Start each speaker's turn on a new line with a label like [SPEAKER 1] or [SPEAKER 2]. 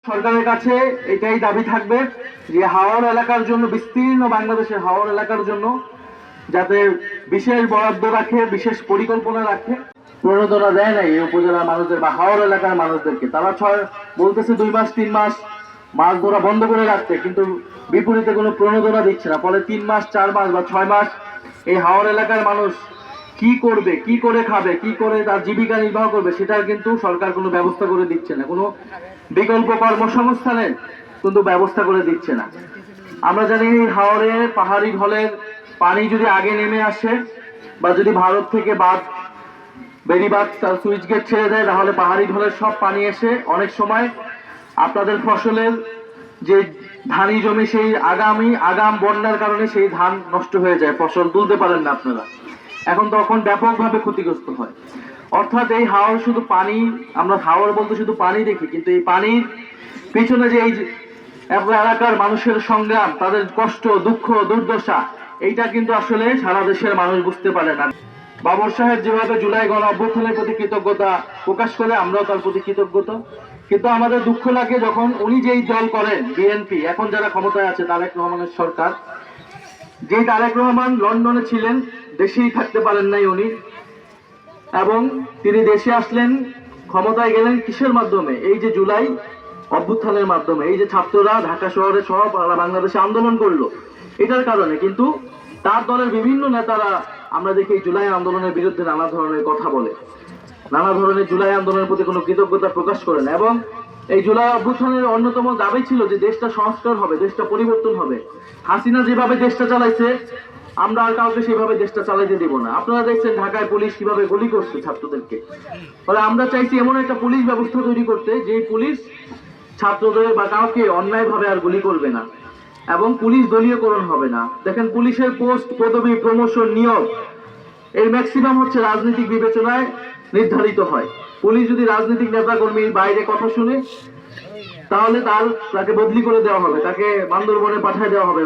[SPEAKER 1] সরকারের কাছে এটাই দাবি থাকবে যে হাওর এলাকার জন্য, বিস্তীর্ণ বাংলাদেশের হাওর এলাকার জন্য যাতে বিশেষ বরাদ্দ রাখে, বিশেষ পরিকল্পনা রাখে। প্রণোদনা দেয় নাই এই উপজেলার মানুষদের বা হাওর এলাকার মানুষদেরকে। তারা বলতেছে 2 মাস 3 মাস মাছ ধরা বন্ধ করে রাখতে, কিন্তু বিপরীতে কোনো প্রণোদনা দিচ্ছে না। ফলে 3 মাস 4 মাস বা 6 মাস এই হাওর এলাকার মানুষ কি করবে, কি করে খাবে, কি করে তার জীবিকা নির্বাহ করবে, সেটার কিন্তু সরকার কোনো ব্যবস্থা করে দিচ্ছে না। কোনো বিকল্প কর্মসংস্থানের কিন্তু ব্যবস্থা করে দিচ্ছে না। আমরা জানি হাওরে পাহাড়ি ঢলের পানি যদি আগে নেমে আসে বা যদি ভারত থেকে বেড়িবাঁধ সুইচ গেট ছেড়ে দেয়, তাহলে পাহাড়ি ঢলের সব পানি এসে অনেক সময় আপনাদের ফসলের যে ধানি জমি, সেই আগাম বন্যার কারণে সেই ধান নষ্ট হয়ে যায়, ফসল তুলতে পারেন না আপনারা। এখন তখন ব্যাপকভাবে ক্ষতিগ্রস্ত হয়। অর্থাৎ এই হাওর শুধু পানি, আমরা হাওর বলতে শুধু পানি দেখি, কিন্তু এই পানির পিছনে যে এই এলাকার মানুষের সংগ্রাম, তাদের কষ্ট, দুঃখ, দুর্দশা, এইটা কিন্তু আসলে সারা দেশের মানুষ বুঝতে পারে না। বাবর সাহেব যেভাবে জুলাই গণ অভ্যুত্থানের প্রতি কৃতজ্ঞতা প্রকাশ করে, আমরাও তার প্রতি কৃতজ্ঞতা। কিন্তু আমাদের দুঃখ লাগে যখন উনি যেই দল করেন, বিএনপি, এখন যারা ক্ষমতায় আছে তারেক রহমানের সরকার, যে তারেক রহমান লন্ডনে ছিলেন, দেশেই থাকতে পারেন নাই উনি, এবং তিনি দেশে আসলেন, ক্ষমতায় গেলেন কিসের মাধ্যমে? এই যে জুলাই অভ্যুত্থানের মাধ্যমে। এই যে ছাত্ররা ঢাকা শহরে সহ বাংলাদেশে আন্দোলন করলো, এটার কারণে। কিন্তু তার দলের বিভিন্ন নেতারা আমরা দেখি জুলাই আন্দোলনের বিরুদ্ধে নানা ধরনের কথা বলে, নানা ধরনের জুলাই আন্দোলনের প্রতি কোনো কৃতজ্ঞতা প্রকাশ করে না। এবং এই জুলাই অভ্যুত্থানের অন্যতম দাবি ছিল যে দেশটা সংস্কার হবে, দেশটা পরিবর্তন হবে। হাসিনা যেভাবে দেশটা চালাইছে, আমরা আর কাউকে সেভাবে দেশটা চালাইতে দিব না। আপনারা দেখছেন ঢাকায় পুলিশ কিভাবে গুলি করছে ছাত্রদেরকে। ফলে আমরা চাইছি এমন একটা পুলিশ ব্যবস্থা তৈরি করতে, যে পুলিশ ছাত্রদের বা কাউকে অন্যায়ভাবে আর গুলি করবে না, এবং পুলিশ দলীয়করণ হবে না। দেখেন, পুলিশের পোস্ট, পদবি, প্রমোশন, নিয়োগ, এর ম্যাক্সিমাম হচ্ছে রাজনৈতিক বিবেচনায় নির্ধারিত হয়। পুলিশ যদি রাজনৈতিক নেতাকর্মীর বাইরে কথা শুনে, তাহলে তাকে বদলি করে দেওয়া হবে, তাকে বান্দরবনে পাঠিয়ে দেওয়া হবে।